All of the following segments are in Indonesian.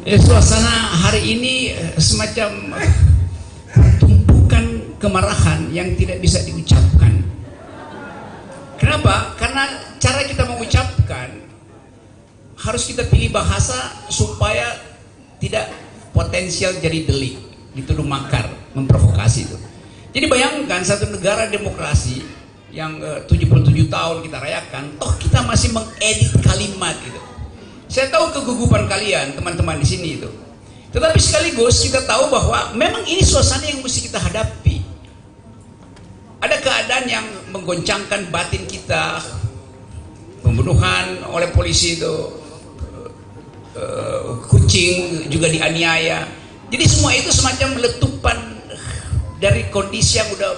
Suasana hari ini semacam tumpukan kemarahan yang tidak bisa diucapkan. Kenapa? Karena cara kita mengucapkan harus kita pilih bahasa supaya tidak potensial jadi delik, dituduh makar, memprovokasi itu. Jadi bayangkan satu negara demokrasi yang 77 tahun kita rayakan, toh kita masih mengedit kalimat itu. Saya tahu kegugupan kalian teman-teman di sini itu. Tetapi sekaligus kita tahu bahwa memang ini suasana yang mesti kita hadapi. Ada keadaan yang menggoncangkan batin kita, pembunuhan oleh polisi itu, kucing juga dianiaya. Jadi semua itu semacam letupan dari kondisi yang udah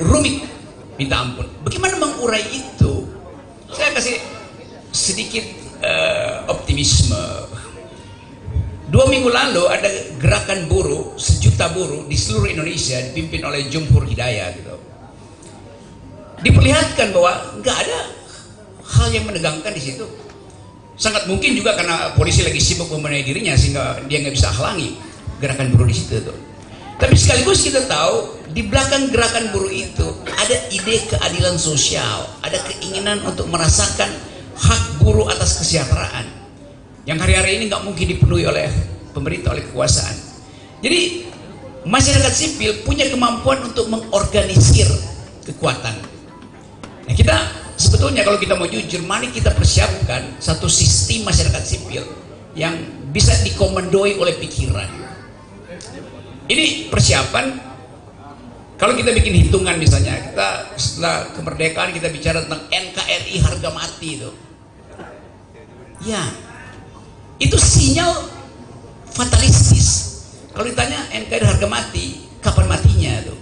rumit, minta ampun. Bagaimana mengurai itu? Saya kasih sedikit optimisme. 2 minggu lalu ada gerakan buruh, 1 juta buruh di seluruh Indonesia dipimpin oleh Jumhur Hidayah gitu. Diperlihatkan bahwa nggak ada hal yang menegangkan di situ. Sangat mungkin juga karena polisi lagi sibuk membenahi dirinya sehingga dia nggak bisa halangi gerakan buruh di situ tuh. Tapi sekaligus kita tahu di belakang gerakan buruh itu ada ide keadilan sosial, ada keinginan untuk merasakan hak buruh atas kesejahteraan yang hari-hari ini nggak mungkin dipenuhi oleh pemerintah, oleh kekuasaan. Jadi masyarakat sipil punya kemampuan untuk mengorganisir kekuatan. Nah, kita sebetulnya kalau kita mau jujur, mari kita persiapkan satu sistem masyarakat sipil yang bisa dikomandoi oleh pikiran. Ini persiapan. Kalau kita bikin hitungan misalnya, kita setelah kemerdekaan kita bicara tentang NKRI harga mati itu. Ya, itu sinyal fatalistis. Kalau ditanya NKRI harga mati, kapan matinya tuh?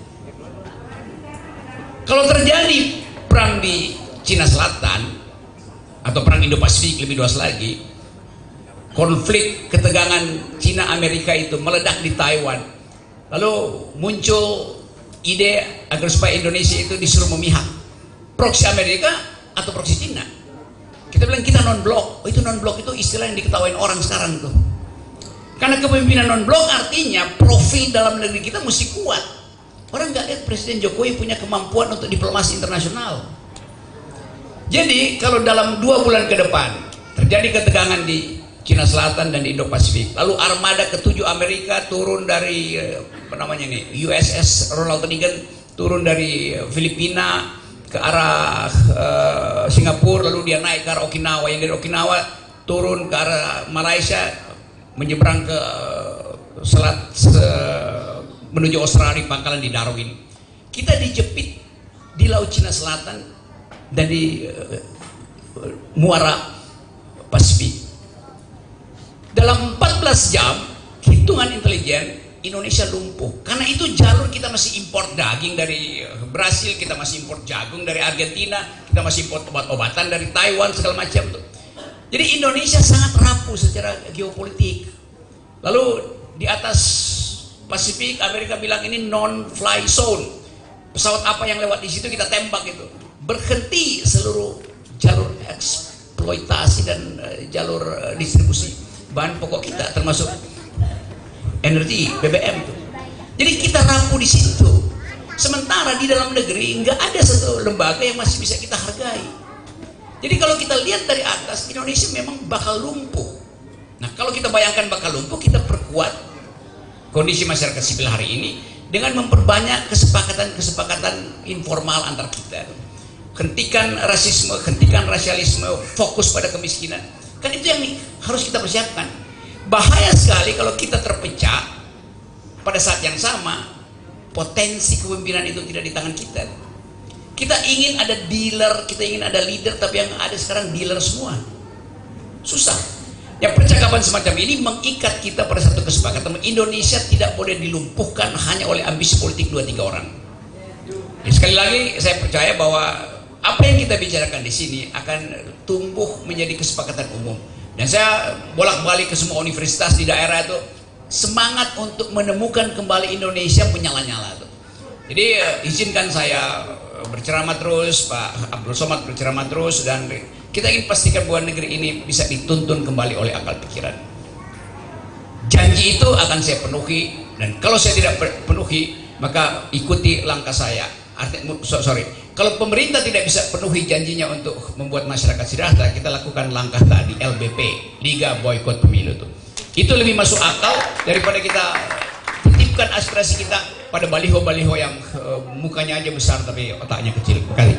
Kalau terjadi perang di Cina Selatan atau perang Indo-Pasifik lebih luas lagi, konflik ketegangan Cina Amerika itu meledak di Taiwan, lalu muncul ide agar supaya Indonesia itu disuruh memihak proksi Amerika atau proksi Cina. Kita bilang kita non-blok. Oh, itu non-blok itu istilah yang diketahui orang sekarang tuh. Karena kepemimpinan non-blok artinya profil dalam negeri kita mesti kuat. Orang nggak lihat Presiden Jokowi punya kemampuan untuk diplomasi internasional. Jadi kalau dalam 2 bulan ke depan terjadi ketegangan di Cina Selatan dan di Indo-Pasifik, lalu armada ke-7 Amerika turun dari USS Ronald Reagan turun dari Filipina ke arah Singapura, lalu dia naik ke arah Okinawa, yang dari Okinawa turun ke arah Malaysia, menyeberang ke selat menuju Australia, pangkalan di Darwin. Kita dijepit di Laut Cina Selatan dan di muara Pasifik. Dalam 14 jam hitungan intelijen Indonesia lumpuh. Karena itu jalur kita masih impor daging dari Brasil, kita masih impor jagung dari Argentina, kita masih impor obat-obatan dari Taiwan, segala macam tuh. Jadi Indonesia sangat rapuh secara geopolitik. Lalu di atas Pasifik Amerika bilang ini non-fly zone. Pesawat apa yang lewat di situ kita tembak itu. Berhenti seluruh jalur eksploitasi dan jalur distribusi bahan pokok kita, termasuk energi BBM itu. Jadi kita rapuh di situ. Sementara di dalam negeri nggak ada satu lembaga yang masih bisa kita hargai. Jadi kalau kita lihat dari atas, Indonesia memang bakal lumpuh. Nah, kalau kita bayangkan bakal lumpuh, kita perkuat kondisi masyarakat sipil hari ini dengan memperbanyak kesepakatan informal antar kita. Hentikan rasisme, hentikan rasialisme, fokus pada kemiskinan. Kan itu yang harus kita persiapkan. Bahaya sekali kalau kita terpecah pada saat yang sama potensi kepemimpinan itu tidak di tangan kita. Kita ingin ada dealer, kita ingin ada leader, tapi yang ada sekarang dealer semua. Susah. Yang percakapan semacam ini mengikat kita pada satu kesepakatan. Indonesia tidak boleh dilumpuhkan hanya oleh ambisi politik 2-3 orang. Jadi sekali lagi saya percaya bahwa apa yang kita bicarakan di sini akan tumbuh menjadi kesepakatan umum. Dan saya bolak-balik ke semua universitas di daerah itu, semangat untuk menemukan kembali Indonesia menyala-nyala tuh. Jadi izinkan saya berceramah terus, Pak Abdul Somad berceramah terus, dan kita ingin pastikan bahwa negeri ini bisa dituntun kembali oleh akal pikiran. janji itu akan saya penuhi, dan kalau saya tidak penuhi maka ikuti langkah saya. Kalau pemerintah tidak bisa penuhi janjinya untuk membuat masyarakat sejahtera, kita lakukan langkah tadi, LBP, Liga Boykot Pemilu itu lebih masuk akal daripada kita titipkan aspirasi kita pada baliho-baliho yang mukanya aja besar tapi otaknya kecil. Kali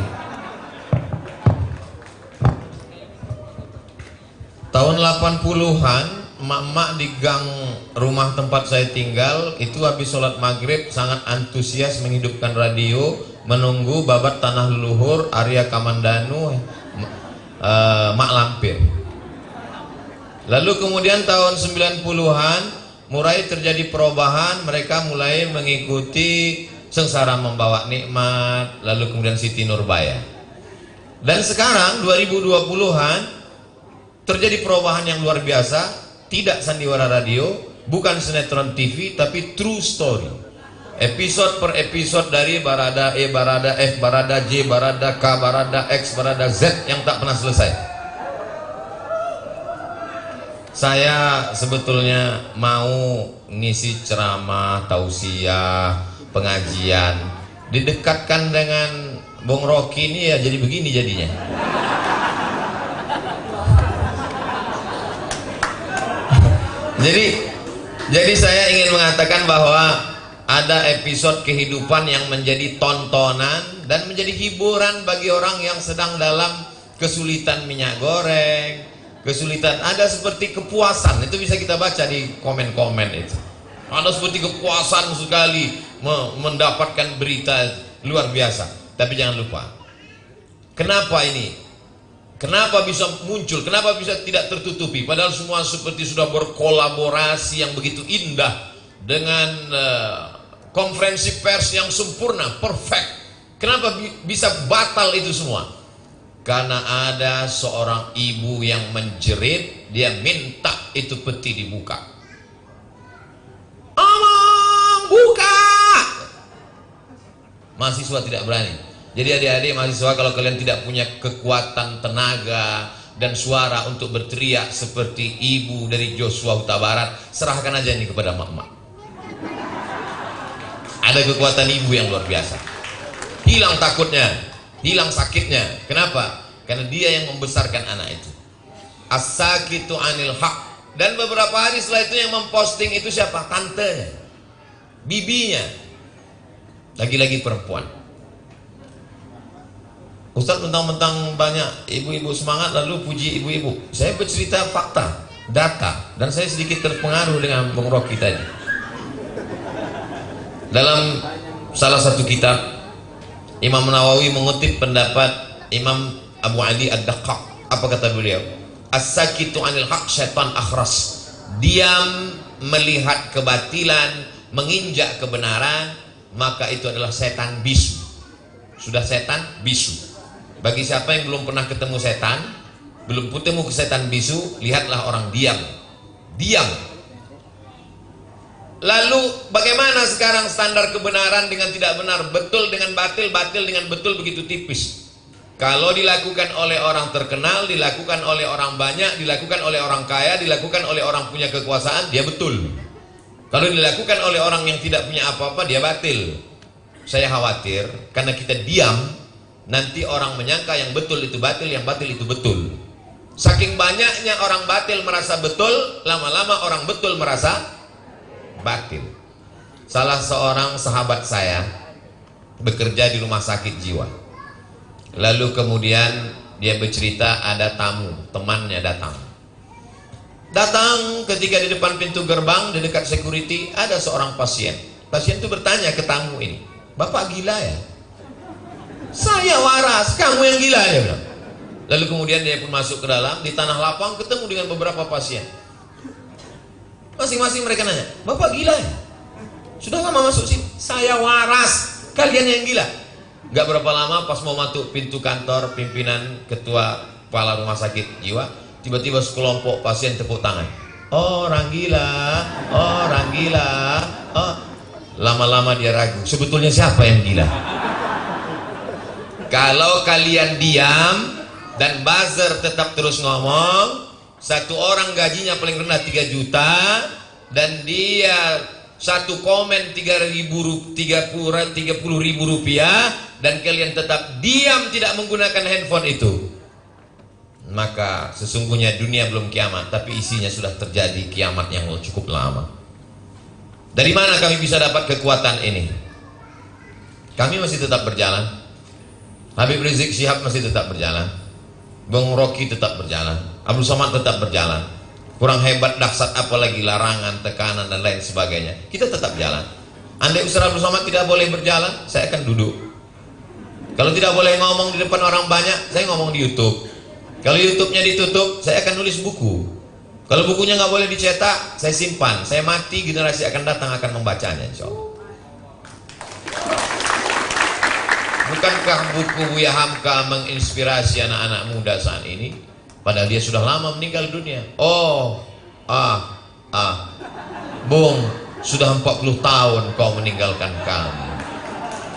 tahun 80-an, emak-emak di gang rumah tempat saya tinggal itu habis sholat maghrib sangat antusias menghidupkan radio, menunggu babat tanah leluhur Arya Kamandanu, Mak Lampir. Lalu kemudian tahun 90-an mulai terjadi perubahan, mereka mulai mengikuti Sengsara Membawa Nikmat, lalu kemudian Siti Nurbaya. Dan sekarang 2020-an terjadi perubahan yang luar biasa, tidak sandiwara radio, bukan sinetron TV, tapi true story. Episode per episode dari Barada E, Barada F, Barada J, Barada K, Barada X, Barada Z yang tak pernah selesai. Saya sebetulnya mau ngisi ceramah, tausiah, pengajian, didekatkan dengan Bung Rocky ini ya jadi begini jadinya. Jadi saya ingin mengatakan bahwa ada episode kehidupan yang menjadi tontonan dan menjadi hiburan bagi orang yang sedang dalam kesulitan minyak goreng, kesulitan, ada seperti kepuasan, itu bisa kita baca di komen-komen itu. Ada seperti kepuasan sekali mendapatkan berita luar biasa. Tapi jangan lupa, kenapa ini? Kenapa bisa muncul? Kenapa bisa tidak tertutupi? Padahal semua seperti sudah berkolaborasi yang begitu indah dengan konferensi pers yang sempurna, perfect. Kenapa bisa batal itu semua? Karena ada seorang ibu yang menjerit, dia minta itu peti dibuka. Amang, buka! Mahasiswa tidak berani. Jadi adik-adik mahasiswa, kalau kalian tidak punya kekuatan tenaga dan suara untuk berteriak seperti ibu dari Joshua Huta Barat, serahkan aja ini kepada mak-mak. Ada kekuatan ibu yang luar biasa. Hilang takutnya, hilang sakitnya. Kenapa? Karena dia yang membesarkan anak itu. As-sakitu anil haq. Dan beberapa hari setelah itu yang memposting itu siapa? Tantenya, bibinya, lagi-lagi perempuan. Ustaz mentang-mentang banyak ibu-ibu semangat lalu puji ibu-ibu. Saya bercerita fakta, data, dan saya sedikit terpengaruh dengan Bung Rocky tadi. Dalam salah satu kitab, Imam Nawawi mengutip pendapat Imam Abu Ali Ad-Daqqaq. Apa kata beliau? As-sakitu anil haq syaitan akhras. Diam melihat kebatilan, menginjak kebenaran, maka itu adalah setan bisu. Sudah setan bisu. Bagi siapa yang belum pernah ketemu setan, belum ketemu ke setan bisu, lihatlah orang diam. Diam. Lalu bagaimana sekarang standar kebenaran dengan tidak benar, betul dengan batil, batil dengan betul begitu tipis. Kalau dilakukan oleh orang terkenal, dilakukan oleh orang banyak, dilakukan oleh orang kaya, dilakukan oleh orang punya kekuasaan, dia betul. Kalau dilakukan oleh orang yang tidak punya apa-apa, dia batil. Saya khawatir karena kita diam, nanti orang menyangka yang betul itu batil, yang batil itu betul. Saking banyaknya orang batil merasa betul, lama-lama orang betul merasa batil. Salah seorang sahabat saya bekerja di rumah sakit jiwa. Lalu kemudian dia bercerita ada tamu, temannya datang. Datang ketika di depan pintu gerbang, di dekat security, ada seorang pasien. Pasien itu bertanya ke tamu ini, "Bapak gila ya?" "Saya waras, kamu yang gila," dia bilang. Lalu kemudian dia pun masuk ke dalam, di tanah lapang ketemu dengan beberapa pasien. Masing-masing mereka nanya, "Bapak gila ya?" "Sudah lama masuk sini." "Saya waras, kalian yang gila." Gak berapa lama pas mau masuk pintu kantor pimpinan ketua kepala rumah sakit jiwa, tiba-tiba sekelompok pasien tepuk tangan. "Orang gila, orang gila." Oh. Lama-lama dia ragu, sebetulnya siapa yang gila? Kalau kalian diam dan buzzer tetap terus ngomong, satu orang gajinya paling rendah 3 juta, dan dia satu komen 30.000 rupiah, dan kalian tetap diam tidak menggunakan handphone itu, maka sesungguhnya dunia belum kiamat, tapi isinya sudah terjadi kiamat yang cukup lama. Dari mana kami bisa dapat kekuatan ini? Kami masih tetap berjalan. Habib Rizik Syihab masih tetap berjalan. Bung Rocky tetap berjalan. Abdul Somad tetap berjalan. Kurang hebat dahsyat apalagi larangan, tekanan dan lain sebagainya. Kita tetap jalan. Andai Ustaz Abdul Somad tidak boleh berjalan, saya akan duduk. Kalau tidak boleh ngomong di depan orang banyak, saya ngomong di YouTube. Kalau YouTube-nya ditutup, saya akan nulis buku. Kalau bukunya nggak boleh dicetak, saya simpan. Saya mati, generasi akan datang akan membacanya, insya Allah. Bukankah buku Buya Hamka menginspirasi anak-anak muda saat ini? Padahal dia sudah lama meninggal dunia. Bung, sudah 40 tahun kau meninggalkan kami.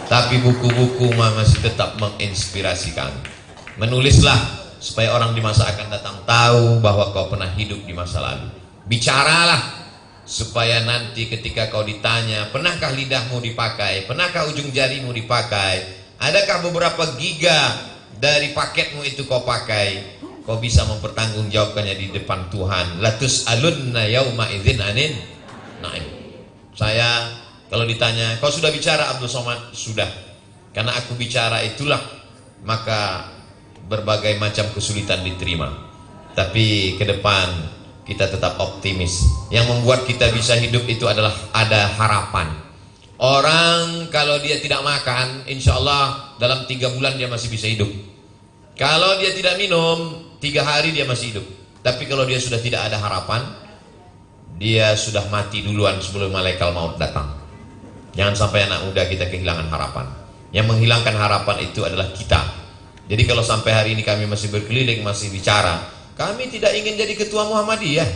Tapi buku-buku masih tetap menginspirasi kami. Menulislah supaya orang di masa akan datang tahu bahwa kau pernah hidup di masa lalu. Bicaralah supaya nanti ketika kau ditanya, pernahkah lidahmu dipakai? Pernahkah ujung jarimu dipakai? Adakah beberapa giga dari paketmu itu kau pakai? Kau bisa mempertanggungjawabkannya di depan Tuhan. Latus alunna yauma idzin anin naim. Saya kalau ditanya, kau sudah bicara Abdul Somad? Sudah. Karena aku bicara itulah, maka berbagai macam kesulitan diterima. Tapi ke depan kita tetap optimis. Yang membuat kita bisa hidup itu adalah ada harapan. Orang kalau dia tidak makan, insya Allah dalam 3 bulan dia masih bisa hidup. Kalau dia tidak minum, 3 hari dia masih hidup. Tapi kalau dia sudah tidak ada harapan, dia sudah mati duluan sebelum malaikat maut datang. Jangan sampai anak muda kita kehilangan harapan. Yang menghilangkan harapan itu adalah kita. Jadi kalau sampai hari ini kami masih berkeliling, masih bicara, kami tidak ingin jadi ketua Muhammadiyah.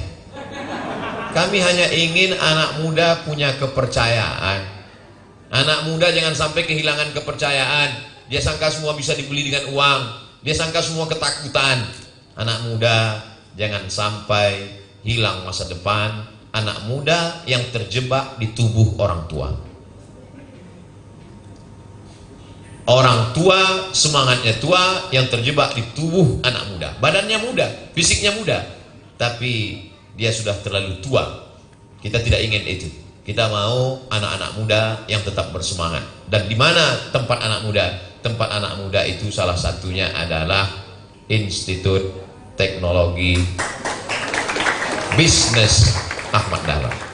Kami hanya ingin anak muda punya kepercayaan. Anak muda jangan sampai kehilangan kepercayaan. Dia sangka semua bisa dibeli dengan uang. Dia sangka semua ketakutan. Anak muda jangan sampai hilang masa depan. Anak muda yang terjebak di tubuh orang tua. Orang tua, semangatnya tua, yang terjebak di tubuh anak muda. Badannya muda, fisiknya muda, tapi dia sudah terlalu tua. Kita tidak ingin itu. Kita mau anak-anak muda yang tetap bersemangat. Dan di mana tempat anak muda? Tempat anak muda itu salah satunya adalah Institut Teknologi Bisnis Ahmad Dahlan.